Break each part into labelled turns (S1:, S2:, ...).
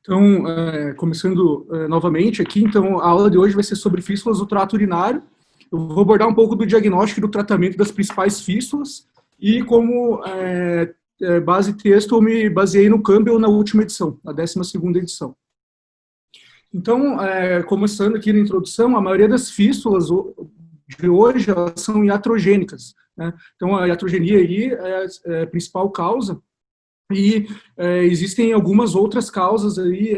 S1: Então, começando novamente aqui, então a aula de hoje vai ser sobre fístulas do trato urinário. Eu vou abordar um pouco do diagnóstico e do tratamento das principais fístulas e como base texto eu me baseei no Campbell na última edição, na 12ª edição. Então, começando aqui na introdução, a maioria das fístulas de hoje elas são iatrogênicas, né? Então, a iatrogenia aí é a principal causa. E existem algumas outras causas aí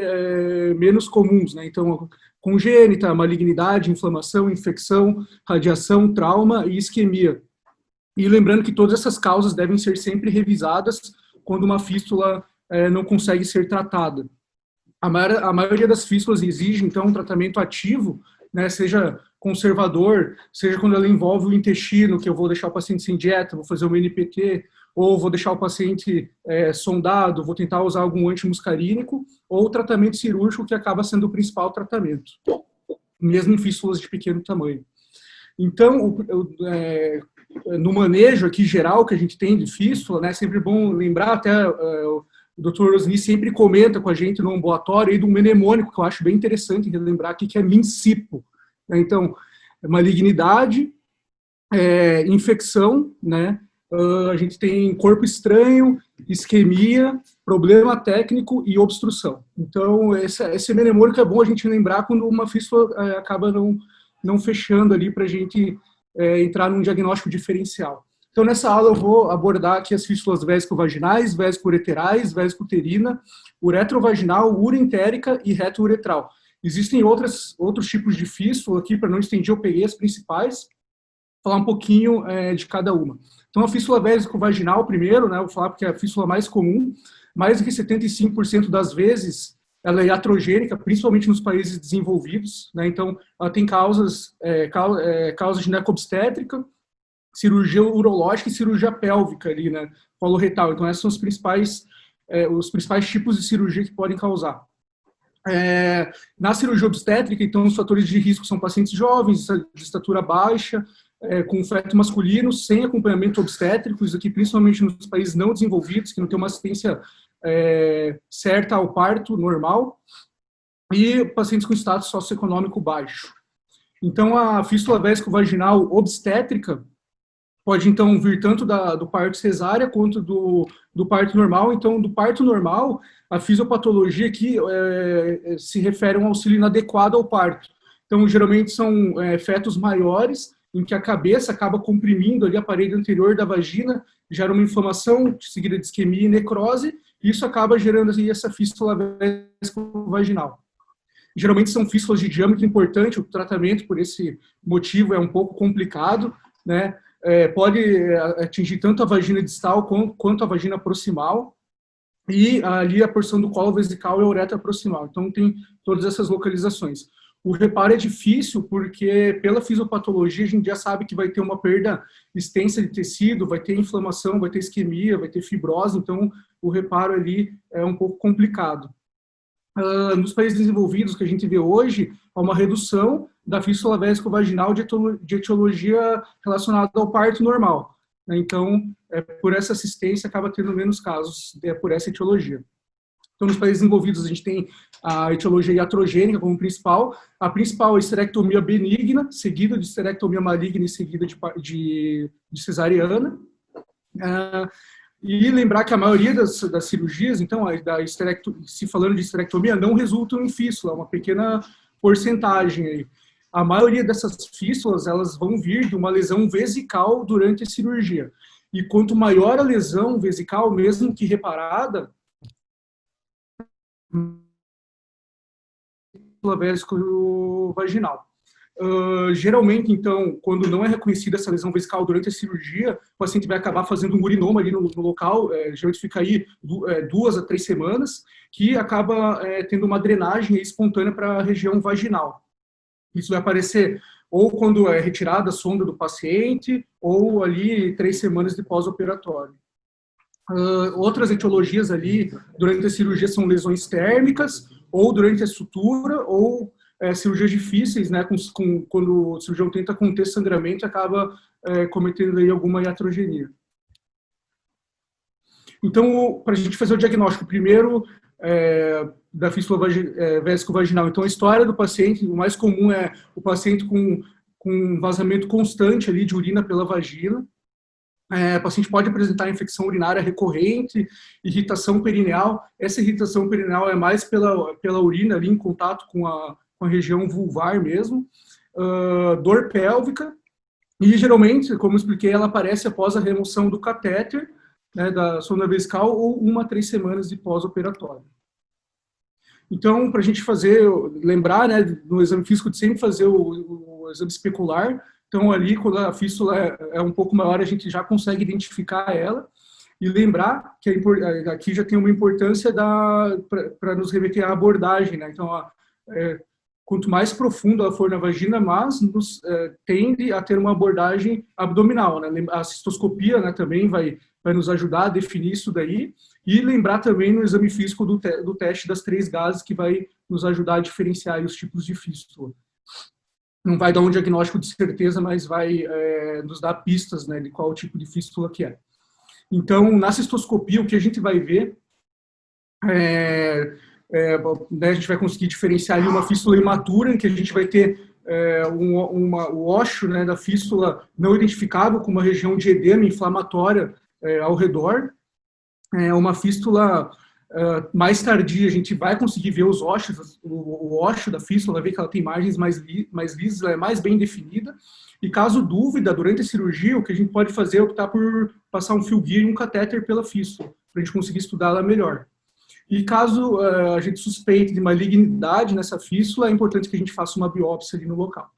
S1: menos comuns, né? Então, congênita, malignidade, inflamação, infecção, radiação, trauma e isquemia. E lembrando que todas essas causas devem ser sempre revisadas quando uma fístula não consegue ser tratada. A maioria das fístulas exige, então, um tratamento ativo, né, seja conservador, seja quando ela envolve o intestino, que eu vou deixar o paciente sem dieta, vou fazer uma NPT, ou vou deixar o paciente sondado, vou tentar usar algum antimuscarínico, ou tratamento cirúrgico, que acaba sendo o principal tratamento, mesmo em fístulas de pequeno tamanho. Então, no manejo aqui geral que a gente tem de fístula, né, é sempre bom lembrar, até o Dr. Rosni sempre comenta com a gente no ambulatório aí de um mnemônico que eu acho bem interessante relembrar aqui, que é MINCIPO. Então, malignidade, infecção, né? A gente tem corpo estranho, isquemia, problema técnico e obstrução. Então, esse mnemônico é bom a gente lembrar quando uma fístula acaba não fechando ali para a gente entrar num diagnóstico diferencial. Então, nessa aula eu vou abordar aqui as fístulas vésico-vaginais, vésico-ureterais, vésico-uterina, uretrovaginal, ureentérica e reto-uretral. Existem outros tipos de fístula aqui, para não estender, eu peguei as principais, falar um pouquinho de cada uma. Então, a fístula vésico-vaginal, primeiro, né, eu vou falar porque é a fístula mais comum, mais do que 75% das vezes ela é iatrogênica, principalmente nos países desenvolvidos, né, então ela tem causas gineco-obstétrica, cirurgia urológica e cirurgia pélvica ali, né, coloretal. Então, esses são os principais tipos de cirurgia que podem causar. Na cirurgia obstétrica, então, os fatores de risco são pacientes jovens, de estatura baixa, com feto masculino, sem acompanhamento obstétrico, isso aqui principalmente nos países não desenvolvidos, que não tem uma assistência certa ao parto normal, e pacientes com status socioeconômico baixo. Então, a fístula vésico-vaginal obstétrica pode, então, vir tanto do parto cesárea quanto do parto normal. Então, do parto normal, a fisiopatologia aqui se refere a um auxílio inadequado ao parto. Então, geralmente são fetos maiores, em que a cabeça acaba comprimindo ali a parede anterior da vagina, gera uma inflamação, seguida de isquemia e necrose, e isso acaba gerando assim, essa fístula vésico-vaginal. Geralmente são fístulas de diâmetro importante, o tratamento por esse motivo é um pouco complicado, né? Pode atingir tanto a vagina distal quanto a vagina proximal, e ali a porção do colo vesical e a uretra proximal. Então, tem todas essas localizações. O reparo é difícil porque, pela fisiopatologia, a gente já sabe que vai ter uma perda extensa de tecido, vai ter inflamação, vai ter isquemia, vai ter fibrose, então o reparo ali é um pouco complicado. Nos países desenvolvidos que a gente vê hoje, há uma redução da fístula vésico-vaginal de etiologia relacionada ao parto normal. Então, por essa assistência, acaba tendo menos casos por essa etiologia. Então, nos países desenvolvidos, a gente tem a etiologia iatrogênica como principal. A principal é a esterectomia benigna, seguida de esterectomia maligna e seguida de cesariana. E lembrar que a maioria das cirurgias, então, se falando de esterectomia, não resultam em fístula, uma pequena porcentagem aí. A maioria dessas fístulas, elas vão vir de uma lesão vesical durante a cirurgia. E quanto maior a lesão vesical, mesmo que reparada, vésico-vaginal. Geralmente, então, quando não é reconhecida essa lesão vesical durante a cirurgia, o paciente vai acabar fazendo um urinoma ali no local, geralmente fica aí 2 a 3 semanas, que acaba tendo uma drenagem espontânea para a região vaginal. Isso vai aparecer ou quando é retirada a sonda do paciente, ou ali 3 semanas de pós-operatório. Outras etiologias ali durante a cirurgia são lesões térmicas, ou durante a sutura, ou cirurgias difíceis, né, quando o cirurgião tenta conter sangramento e acaba cometendo aí alguma iatrogenia. Então, para a gente fazer o diagnóstico, primeiro da fístula vésico-vaginal. Então, a história do paciente, o mais comum é o paciente com vazamento constante ali de urina pela vagina. O paciente pode apresentar infecção urinária recorrente, irritação perineal. Essa irritação perineal é mais pela urina ali em contato com a região vulvar mesmo. Dor pélvica. E, geralmente, como eu expliquei, ela aparece após a remoção do catéter, né, da sonda vesical, ou 1 a 3 semanas de pós-operatório. Então, para a gente lembrar, né, no exame físico, de sempre fazer o exame especular. Então, ali, quando a fístula é um pouco maior, a gente já consegue identificar ela. E lembrar que aqui já tem uma importância para nos remeter à abordagem, né? Então, quanto mais profundo ela for na vagina, mais tende a ter uma abordagem abdominal, né? A cistoscopia, né, também vai nos ajudar a definir isso daí. E lembrar também no exame físico do teste das 3 gases, que vai nos ajudar a diferenciar os tipos de fístula. Não vai dar um diagnóstico de certeza, mas vai nos dar pistas, né, de qual tipo de fístula que é. Então, na cistoscopia, o que a gente vai ver né, a gente vai conseguir diferenciar ali uma fístula imatura, em que a gente vai ter o ósseo, né, da fístula não identificável com uma região de edema inflamatória ao redor. Uma fístula mais tardia, a gente vai conseguir ver os ósseos, o ósseo da fístula, vai ver que ela tem margens mais lisas, ela é mais bem definida. E caso dúvida, durante a cirurgia, o que a gente pode fazer é optar por passar um fio guia e um catéter pela fístula, para a gente conseguir estudar ela melhor. E caso a gente suspeite de malignidade nessa fístula, é importante que a gente faça uma biópsia ali no local.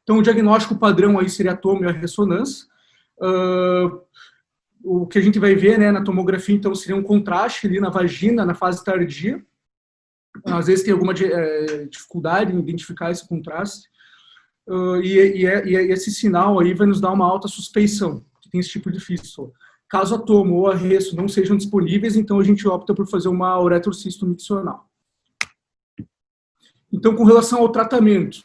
S1: Então, o diagnóstico padrão aí seria a tomo e a ressonância. O que a gente vai ver, né, na tomografia, então, seria um contraste ali na vagina, na fase tardia. Às vezes tem alguma dificuldade em identificar esse contraste. E esse sinal aí vai nos dar uma alta suspeição que tem esse tipo de fístula. Caso a tomo ou a resso não sejam disponíveis, então a gente opta por fazer uma uretrocisto miccional. Então, com relação ao tratamento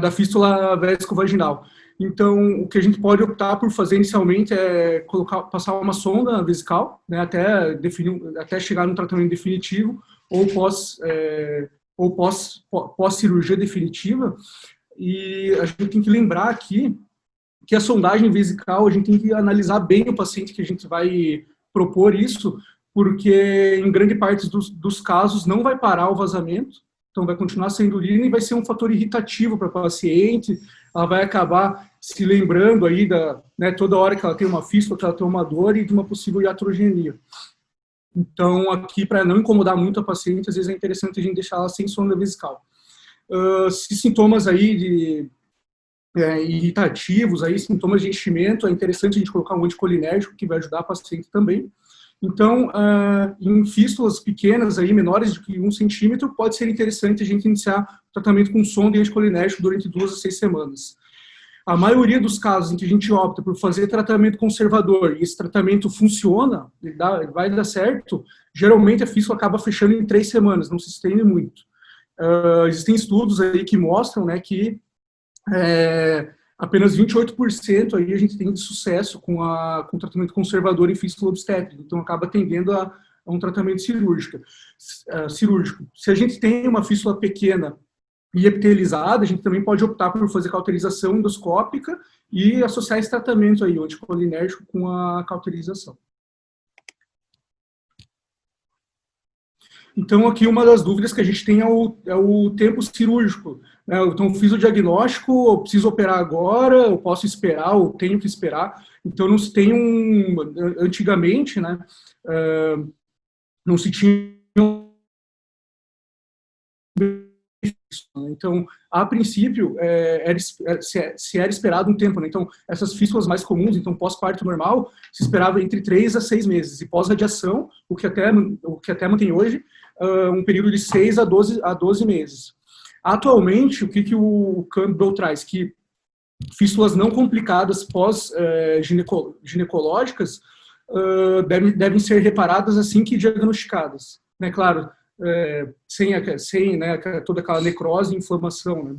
S1: da fístula vésico-vaginal, então, o que a gente pode optar por fazer inicialmente é passar uma sonda vesical, né, até chegar no tratamento definitivo, ou pós-cirurgia definitiva. E a gente tem que lembrar aqui que a sondagem vesical, a gente tem que analisar bem o paciente que a gente vai propor isso, porque em grande parte dos casos não vai parar o vazamento, então vai continuar sendo urina e vai ser um fator irritativo para a paciente. Ela vai acabar se lembrando aí né, toda hora que ela tem uma fístula, que ela tem uma dor e de uma possível iatrogenia. Então, aqui, para não incomodar muito a paciente, às vezes é interessante a gente deixar ela sem sonda vesical. Se sintomas aí irritativos, aí, sintomas de enchimento, é interessante a gente colocar um anticolinérgico, que vai ajudar a paciente também. Então, em fístulas pequenas, aí, menores do que 1 centímetro, pode ser interessante a gente iniciar o tratamento com sonda e anticolinérgico durante 2 a 6 semanas. A maioria dos casos em que a gente opta por fazer tratamento conservador e esse tratamento funciona, vai dar certo, geralmente a fístula acaba fechando em 3 semanas, não se estende muito. Existem estudos aí que mostram, né, que apenas 28% aí a gente tem de sucesso com tratamento conservador em fístula obstétrica, então acaba tendendo a um tratamento cirúrgico. Se a gente tem uma fístula pequena e epitelizada, a gente também pode optar por fazer cauterização endoscópica e associar esse tratamento aí, o anticolinérgico, com a cauterização. Então, aqui uma das dúvidas que a gente tem é o tempo cirúrgico. Né? Então, fiz o diagnóstico, eu preciso operar agora, eu posso esperar, ou tenho que esperar. Então, não se tem antigamente, né, não se tinha. Então, a princípio, se era esperado um tempo, né? Então, essas fístulas mais comuns, então pós-parto normal, se esperava entre 3 a 6 meses, e pós-radiação, o que até mantém hoje, um período de 6 a 12 meses. Atualmente, o que o Campbell traz? Que fístulas não complicadas pós-ginecológicas devem ser reparadas assim que diagnosticadas. Né? Claro, sem né, toda aquela necrose e inflamação. Né?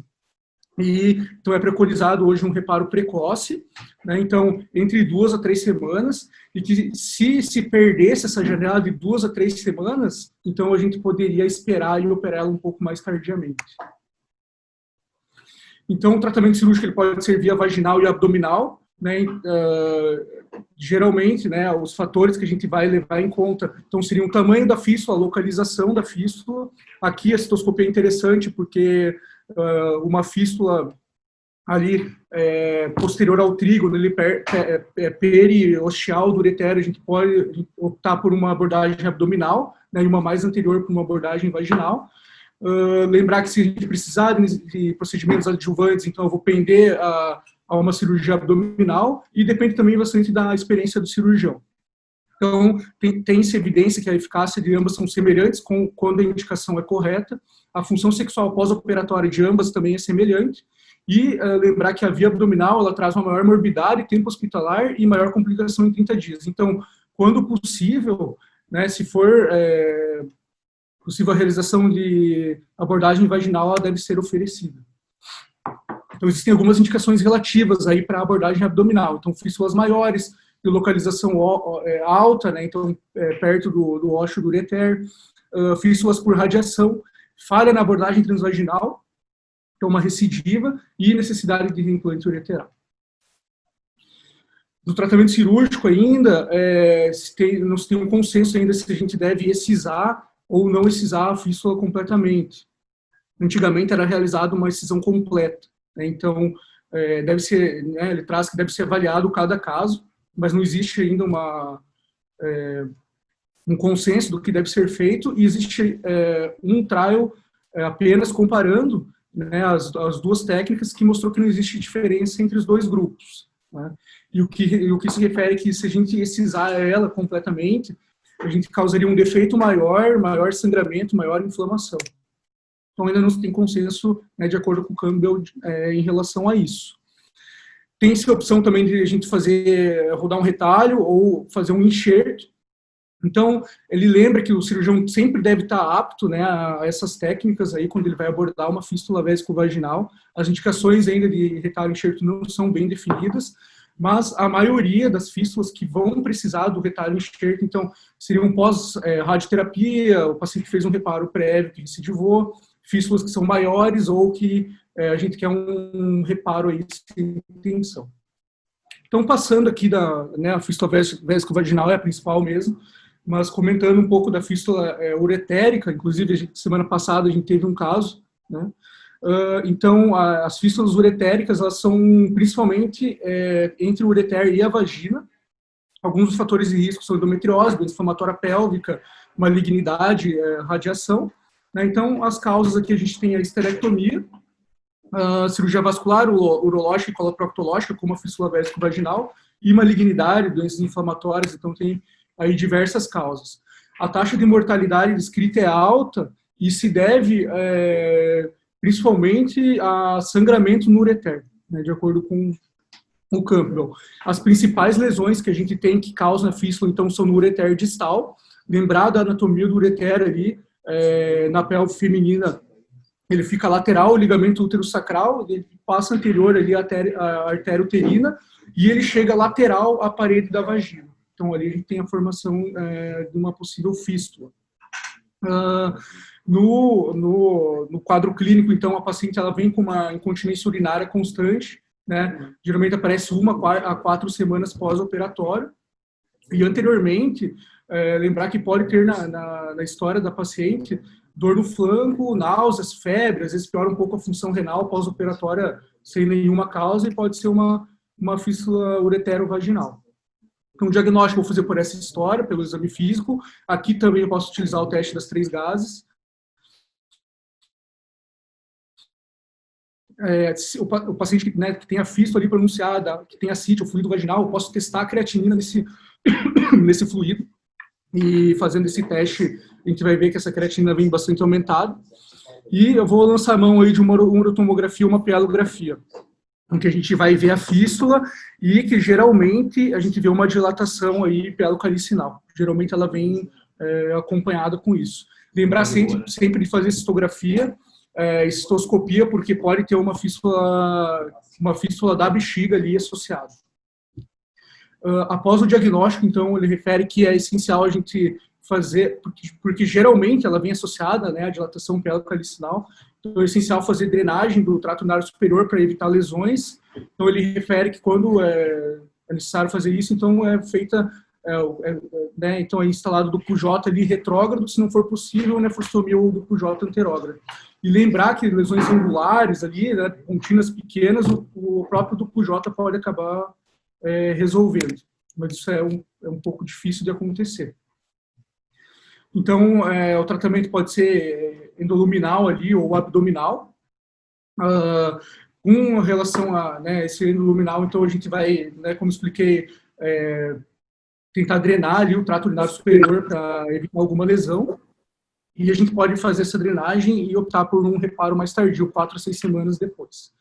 S1: E, então, é preconizado hoje um reparo precoce, né? Então, entre 2 a 3 semanas, e que se perdesse essa janela de 2 a 3 semanas, então a gente poderia esperar e operar ela um pouco mais tardiamente. Então, o tratamento cirúrgico ele pode ser via vaginal e abdominal, né? Geralmente, né, os fatores que a gente vai levar em conta, então, seriam o tamanho da fístula, a localização da fístula. Aqui a citoscopia é interessante porque uma fístula ali posterior ao trígono, ele periosteal do uretério, a gente pode optar por uma abordagem abdominal, né, e uma mais anterior por uma abordagem vaginal. Lembrar que se a gente precisar de procedimentos adjuvantes, então eu vou pender a uma cirurgia abdominal, e depende também bastante da experiência do cirurgião. Então, tem-se evidência que a eficácia de ambas são semelhantes quando a indicação é correta. A função sexual pós-operatória de ambas também é semelhante. E lembrar que a via abdominal ela traz uma maior morbidade, tempo hospitalar e maior complicação em 30 dias. Então, quando possível, né, se for possível a realização de abordagem vaginal, ela deve ser oferecida. Então, existem algumas indicações relativas aí para a abordagem abdominal. Então, fístulas maiores, de localização alta, né, então, perto do ósseo do ureter, fístulas por radiação, falha na abordagem transvaginal, que é uma recidiva, e necessidade de reimplante ureteral. No tratamento cirúrgico ainda, não se tem um consenso ainda se a gente deve excisar ou não excisar a fístula completamente. Antigamente era realizada uma excisão completa, né? Então, deve ser, né, ele traz que deve ser avaliado cada caso, mas não existe ainda um consenso do que deve ser feito, e existe um trial apenas comparando, né, as duas técnicas, que mostrou que não existe diferença entre os dois grupos, né? E o que se refere que se a gente excisar ela completamente, a gente causaria um defeito maior sangramento, maior inflamação. Então ainda não se tem consenso, né, de acordo com o Campbell em relação a isso. Tem-se a opção também de a gente rodar um retalho ou fazer um enxerto. Então, ele lembra que o cirurgião sempre deve estar apto, né, a essas técnicas aí quando ele vai abordar uma fístula vésico-vaginal. As indicações ainda de retalho e enxerto não são bem definidas, mas a maioria das fístulas que vão precisar do retalho e enxerto, então, seriam pós-radioterapia, o paciente fez um reparo prévio que recidivou, fístulas que são maiores ou que a gente quer um reparo aí sem intenção. Então, passando aqui a fístula vésico-vaginal é a principal mesmo, mas comentando um pouco da fístula uretérica, inclusive semana passada a gente teve um caso, né? Então, as fístulas uretéricas, elas são principalmente entre o ureter e a vagina. Alguns dos fatores de risco são endometriose, doença inflamatória pélvica, malignidade, radiação, né? Então, as causas aqui a gente tem a esterectomia, cirurgia vascular, urológica e coloproctológica, como a fístula vésico-vaginal, e malignidade, doenças inflamatórias, então tem aí diversas causas. A taxa de mortalidade descrita é alta e se deve principalmente a sangramento no ureter, né, de acordo com o Campbell. As principais lesões que a gente tem que causam a fístula, então, são no ureter distal. Lembrar da anatomia do ureter ali, na pelve feminina, ele fica lateral, o ligamento útero-sacral, ele passa anterior ali à artéria uterina, e ele chega lateral à parede da vagina. Então, ali a gente tem a formação de uma possível fístula. No quadro clínico, então, a paciente ela vem com uma incontinência urinária constante, né? Geralmente aparece 1 a 4 semanas pós-operatório. E anteriormente, lembrar que pode ter na história da paciente dor no flanco, náuseas, febre, às vezes piora um pouco a função renal pós-operatória sem nenhuma causa, e pode ser uma fístula uretero-vaginal. Então, o diagnóstico eu vou fazer por essa história, pelo exame físico. Aqui também eu posso utilizar o teste das 3 gases. O paciente que, né, que tem a fístula ali pronunciada, que tem ascite, o fluido vaginal, eu posso testar a creatinina nesse fluido. E fazendo esse teste, a gente vai ver que essa creatinina vem bastante aumentada. E eu vou lançar a mão aí de uma urotomografia, uma pielografia, em que a gente vai ver a fístula e que geralmente a gente vê uma dilatação aí pielocalicinal. Geralmente ela vem acompanhada com isso. Lembrar sempre de fazer cistografia, cistoscopia, porque pode ter uma fístula da bexiga ali associada. Após o diagnóstico, então, ele refere que é essencial a gente fazer, porque geralmente ela vem associada, né, à dilatação pélvico-alicinal, então é essencial fazer drenagem do trato urinário superior para evitar lesões. Então ele refere que quando é necessário fazer isso, então é feita, né, então é instalado duplo J ali retrógrado, se não for possível, nefrostomia ou duplo J anterógrado. E lembrar que lesões angulares ali, né, contínuas pequenas, o próprio duplo J pode acabar resolvendo, mas isso é um pouco difícil de acontecer. Então, o tratamento pode ser endoluminal ali ou abdominal. Com relação a, né, esse endoluminal, então a gente vai, né, como expliquei, tentar drenar ali o trato urinário superior para evitar alguma lesão. E a gente pode fazer essa drenagem e optar por um reparo mais tardio, 4 a 6 semanas depois.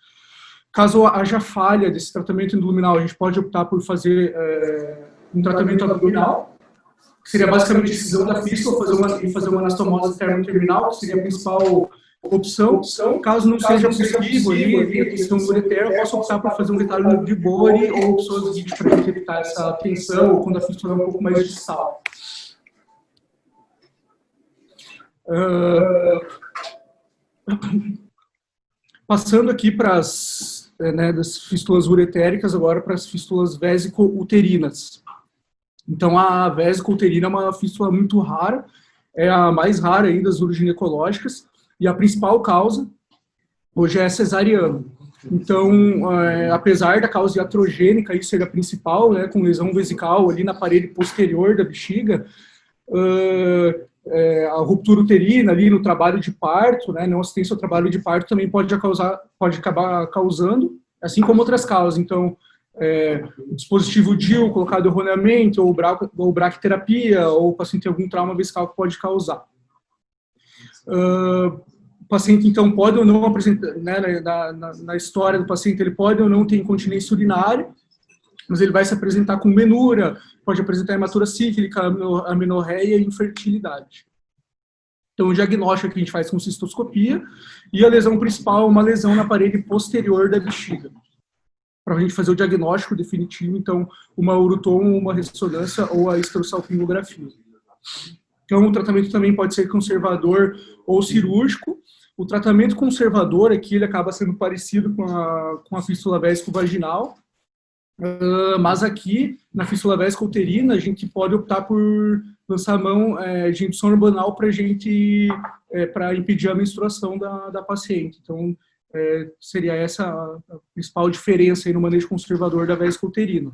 S1: Caso haja falha desse tratamento endoluminal, a gente pode optar por fazer um tratamento abdominal, que seria basicamente a excisão da fístula e fazer uma anastomose termo-terminal, que seria a principal opção. Caso não seja possível ali, a questão do ureter, eu posso optar por fazer um retalho de Bori ou opções de para evitar essa tensão, ou quando a fístula é um pouco mais distal. Passando aqui para das fístulas uretéricas, agora para as fístulas vésico-uterinas. Então, a vésico-uterina é uma fístula muito rara, é a mais rara aí das uroginecológicas, e a principal causa hoje é cesariana. Então, apesar da causa iatrogênica ser a principal, né, com lesão vesical ali na parede posterior da bexiga, a ruptura uterina ali no trabalho de parto, né, não assistência ao trabalho de parto também pode acabar causando, assim como outras causas. Então, o dispositivo DIU colocado erroneamente, ou braquiterapia, ou o paciente tem algum trauma vesical que pode causar. O paciente, então, pode ou não apresentar, né, na história do paciente, ele pode ou não ter incontinência urinária, mas ele vai se apresentar com menura, pode apresentar hematura cíclica, amenorreia e infertilidade. Então, o diagnóstico que a gente faz com cistoscopia, e a lesão principal é uma lesão na parede posterior da bexiga. Para a gente fazer o diagnóstico definitivo, então, uma urotom, uma ressonância ou a esterossalpingografia. Então, o tratamento também pode ser conservador ou cirúrgico. O tratamento conservador aqui, ele acaba sendo parecido com a fístula vésico-vaginal, mas aqui, na fístula vésico-uterina, a gente pode optar por lançar a mão de indução hormonal para impedir a menstruação da paciente. Então, seria essa a principal diferença aí no manejo conservador da vésico-uterina.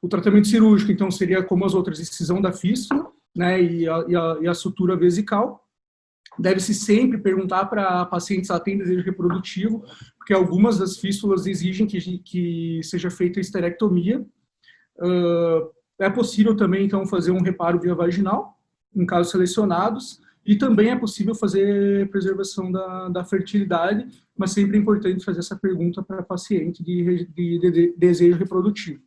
S1: O tratamento cirúrgico, então, seria como as outras, excisão da fístula, né, e a sutura vesical. Deve-se sempre perguntar para pacientes se ela tem desejo reprodutivo, porque algumas das fístulas exigem que seja feita esterectomia. É possível também, então, fazer um reparo via vaginal, em casos selecionados, e também é possível fazer preservação da fertilidade, mas sempre é importante fazer essa pergunta para paciente de desejo reprodutivo.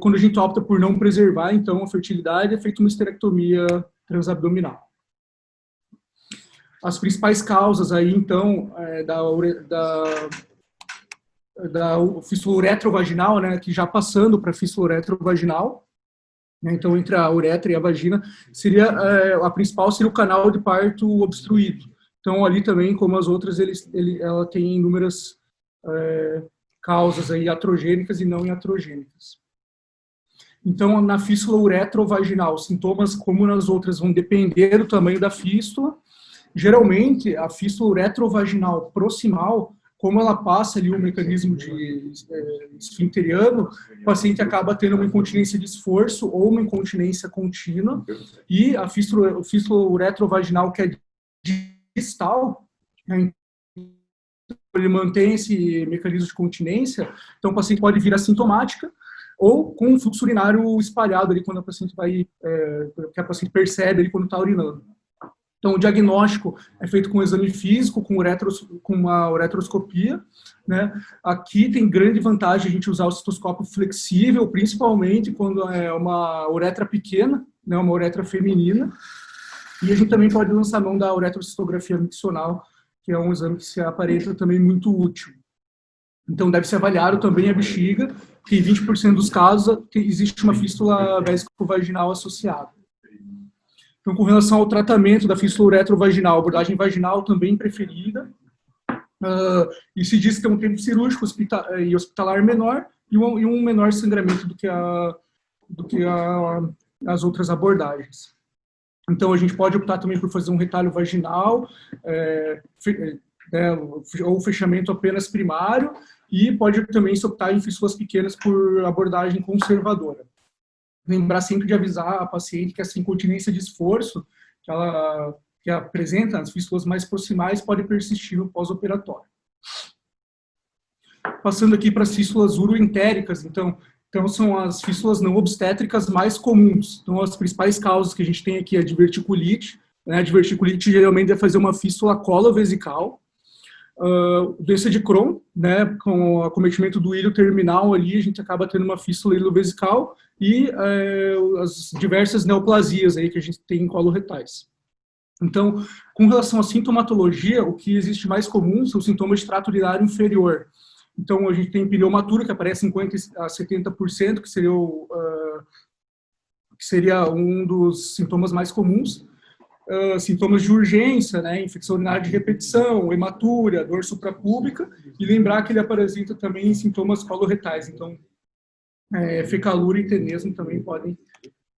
S1: Quando a gente opta por não preservar, então, a fertilidade, é feita uma esterectomia transabdominal. As principais causas aí, então, da fístula uretrovaginal, né, que já passando para a fístula uretrovaginal, né, então, entre a uretra e a vagina, seria, a principal seria o canal de parto obstruído. Então, ali também, como as outras, ela tem inúmeras causas aí iatrogênicas e não iatrogênicas. Então, na fístula uretrovaginal, sintomas, como nas outras, vão depender do tamanho da fístula. Geralmente, a fístula uretrovaginal proximal, como ela passa ali o mecanismo de esfinteriano, o paciente acaba tendo uma incontinência de esforço ou uma incontinência contínua, e a fístula uretrovaginal, que é distal, né, ele mantém esse mecanismo de continência, então o paciente pode vir assintomática, ou com um fluxo urinário espalhado ali, quando a paciente que a paciente percebe ali quando está urinando. Então, o diagnóstico é feito com um exame físico, com uma uretroscopia, né? Aqui tem grande vantagem a gente usar o cistoscópio flexível, principalmente quando é uma uretra pequena, né? Uma uretra feminina. E a gente também pode lançar mão da uretrocistografia miccional, que é um exame que se aparenta também muito útil. Então, deve ser avaliado também a bexiga, que em 20% dos casos existe uma fístula vésico-vaginal associada. Então, com relação ao tratamento da fístula uretrovaginal, abordagem vaginal também preferida, e se diz que tem um tempo cirúrgico e hospitalar menor e um menor sangramento do que as outras abordagens. Então, a gente pode optar também por fazer um retalho vaginal, ou fechamento apenas primário, e pode também se optar em fístulas pequenas por abordagem conservadora. Lembrar sempre de avisar a paciente que essa incontinência de esforço que apresenta as fístulas mais proximais pode persistir no pós-operatório. Passando aqui para as fístulas uroentéricas, então são as fístulas não obstétricas mais comuns. Então, as principais causas que a gente tem aqui é a diverticulite. Né? A diverticulite geralmente vai fazer uma fístula colovesical. Doença de Crohn, né? Com o acometimento do ilho terminal ali, a gente acaba tendo uma fístula ilovesical e as diversas neoplasias aí que a gente tem em coloretais. Então, com relação à sintomatologia, o que existe mais comum são os sintomas de trato urinário inferior. Então, a gente tem pneumatura, que aparece em 50% a 70%, que seria um dos sintomas mais comuns. Sintomas de urgência, né, infecção urinária de repetição, hematúria, dor suprapúbica, e lembrar que ele apresenta também sintomas coloretais. Então, fecalúria e tenesmo também podem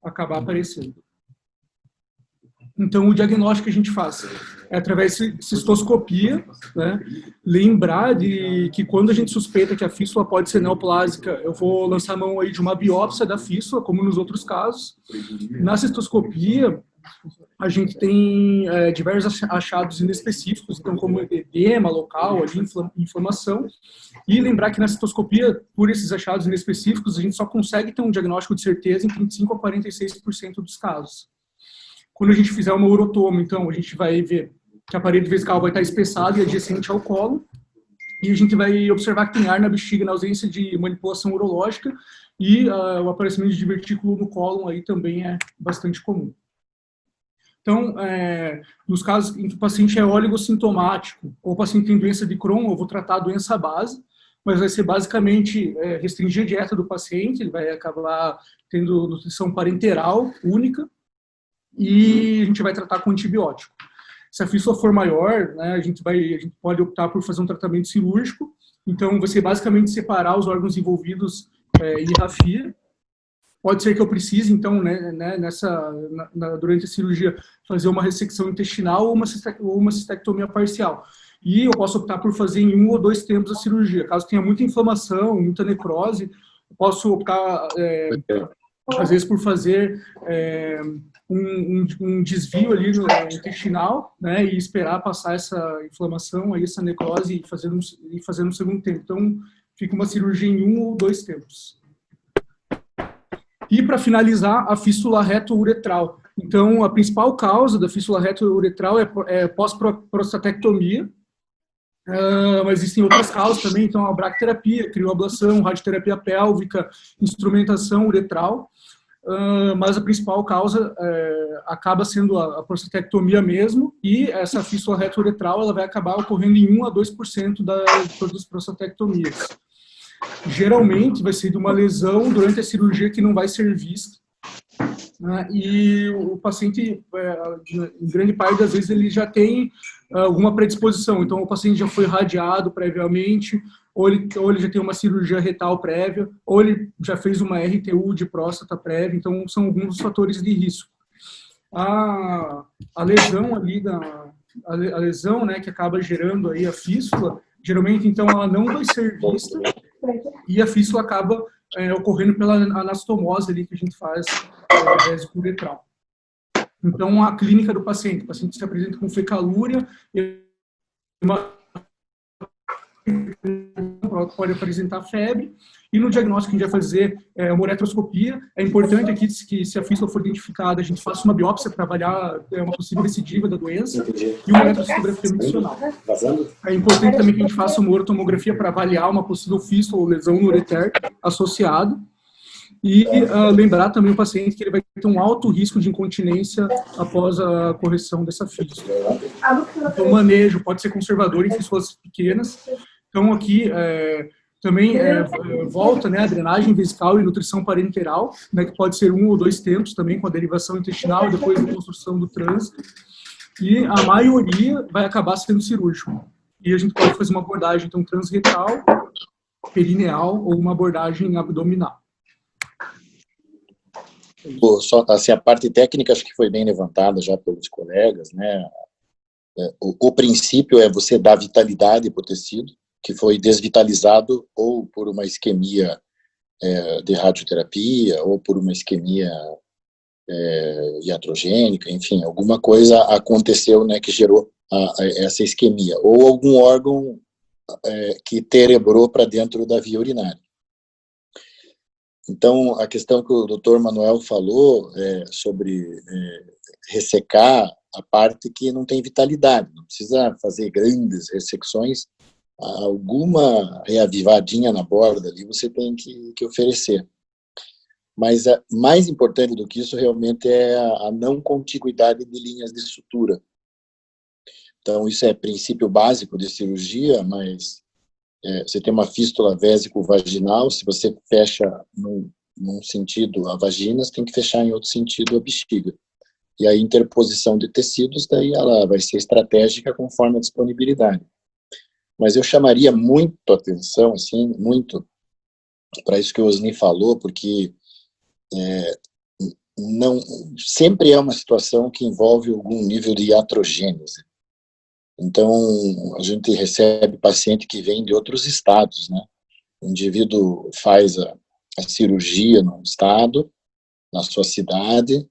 S1: acabar aparecendo. Então, o diagnóstico que a gente faz é através de cistoscopia, né? Lembrar de que quando a gente suspeita que a fístula pode ser neoplásica, eu vou lançar a mão aí de uma biópsia da fístula, como nos outros casos. Na cistoscopia, a gente tem diversos achados inespecíficos, então como edema local, ali, inflamação, e lembrar que na citoscopia, por esses achados inespecíficos, a gente só consegue ter um diagnóstico de certeza em 35% a 46% dos casos. Quando a gente fizer uma urotomo, então, a gente vai ver que a parede vesical vai estar espessada e adjacente ao colo, e a gente vai observar que tem ar na bexiga na ausência de manipulação urológica, e o aparecimento de divertículo no cólon aí também é bastante comum. Então, nos casos em que o paciente é oligossintomático, ou o paciente tem doença de Crohn, eu vou tratar a doença base, mas vai ser basicamente restringir a dieta do paciente, ele vai acabar tendo nutrição parenteral única, e a gente vai tratar com antibiótico. Se a fístula for maior, né, a gente pode optar por fazer um tratamento cirúrgico, então vai ser basicamente separar os órgãos envolvidos em rafia. Pode ser que eu precise, então, durante a cirurgia, fazer uma ressecção intestinal ou uma cistectomia parcial. E eu posso optar por fazer em 1 ou 2 tempos a cirurgia. Caso tenha muita inflamação, muita necrose, eu posso optar, às vezes, por fazer um desvio ali no intestinal, né, e esperar passar essa inflamação, aí, essa necrose e fazer no segundo tempo. Então, fica uma cirurgia em 1 ou 2 tempos. E, para finalizar, a fístula reto-uretral. Então, a principal causa da fístula reto-uretral é pós-prostatectomia, mas existem outras causas também, então a bracterapia, crioablação, radioterapia pélvica, instrumentação uretral, mas a principal causa acaba sendo a prostatectomia mesmo, e essa fístula reto-uretral ela vai acabar ocorrendo em 1 a 2% de todas as prostatectomias. Geralmente vai ser de uma lesão durante a cirurgia que não vai ser vista, né? E o paciente, em grande parte das vezes, ele já tem alguma predisposição. Então, o paciente já foi radiado previamente, ou ele já tem uma cirurgia retal prévia, ou ele já fez uma RTU de próstata prévia. Então, são alguns dos fatores de risco. A lesão ali, a lesão, né, que acaba gerando aí a fístula, geralmente, então, ela não vai ser vista, e a fístula acaba ocorrendo pela anastomose ali que a gente faz vésico-uretral. Então, a clínica do paciente. O paciente se apresenta com fecalúria, pode apresentar febre, e no diagnóstico que a gente vai fazer uma uretroscopia. É importante aqui que, se a fístula for identificada, a gente faça uma biópsia para avaliar uma possível recidiva da doença, e uma uretrocistografia miccional. É importante também que a gente faça uma urotomografia para avaliar uma possível fístula ou lesão no ureter associado. E lembrar também o paciente que ele vai ter um alto risco de incontinência após a correção dessa fístula. Então, o manejo pode ser conservador em fístulas pequenas. Então, aqui também volta, né, a drenagem vesical e nutrição parenteral, né, que pode ser 1 ou 2 tempos também, com a derivação intestinal, depois da construção do trânsito. E a maioria vai acabar sendo cirúrgico. E a gente pode fazer uma abordagem, então, transretal, perineal ou uma abordagem abdominal.
S2: Só, assim, a parte técnica acho que foi bem levantada já pelos colegas, né? O princípio é você dar vitalidade para o tecido, que foi desvitalizado ou por uma isquemia de radioterapia, ou por uma isquemia iatrogênica, enfim, alguma coisa aconteceu, né, que gerou essa isquemia, ou algum órgão que terebrou para dentro da via urinária. Então, a questão que o Dr. Manuel falou sobre ressecar a parte que não tem vitalidade, não precisa fazer grandes ressecções, alguma reavivadinha na borda ali você tem que oferecer. Mas mais importante do que isso realmente é a não contiguidade de linhas de sutura. Então, isso é princípio básico de cirurgia, mas você tem uma fístula vésico-vaginal, se você fecha num sentido a vagina, você tem que fechar em outro sentido a bexiga. E a interposição de tecidos, daí ela vai ser estratégica conforme a disponibilidade. Mas eu chamaria muito atenção, assim, muito, para isso que o Osni falou, porque não, sempre é uma situação que envolve algum nível de iatrogênese. Então, a gente recebe paciente que vem de outros estados, né? O indivíduo faz a cirurgia no estado, na sua cidade,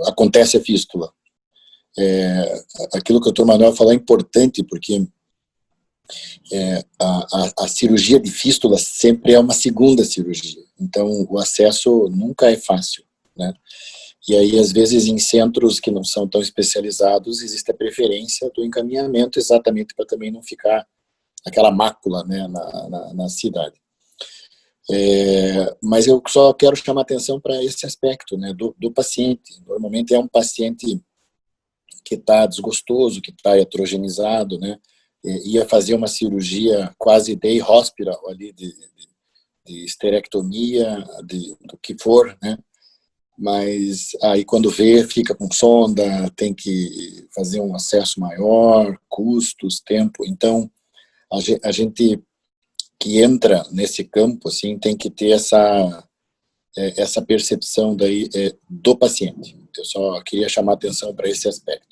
S2: acontece a fístula. Aquilo que o Dr. Manuel falou é importante, porque a cirurgia de fístula sempre é uma segunda cirurgia. Então, o acesso nunca é fácil, né? E aí, às vezes, em centros que não são tão especializados, existe a preferência do encaminhamento, exatamente para também não ficar aquela mácula, né, na cidade. Mas eu só quero chamar atenção para esse aspecto, né, do paciente. Normalmente é um paciente que está desgostoso, que está heterogeneizado, né, ia fazer uma cirurgia quase day hospital ali de esterectomia, do que for, né? Mas aí quando vê, fica com sonda, tem que fazer um acesso maior, custos, tempo. Então, a gente que entra nesse campo, assim, tem que ter essa percepção daí do paciente. Eu só queria chamar atenção para esse aspecto.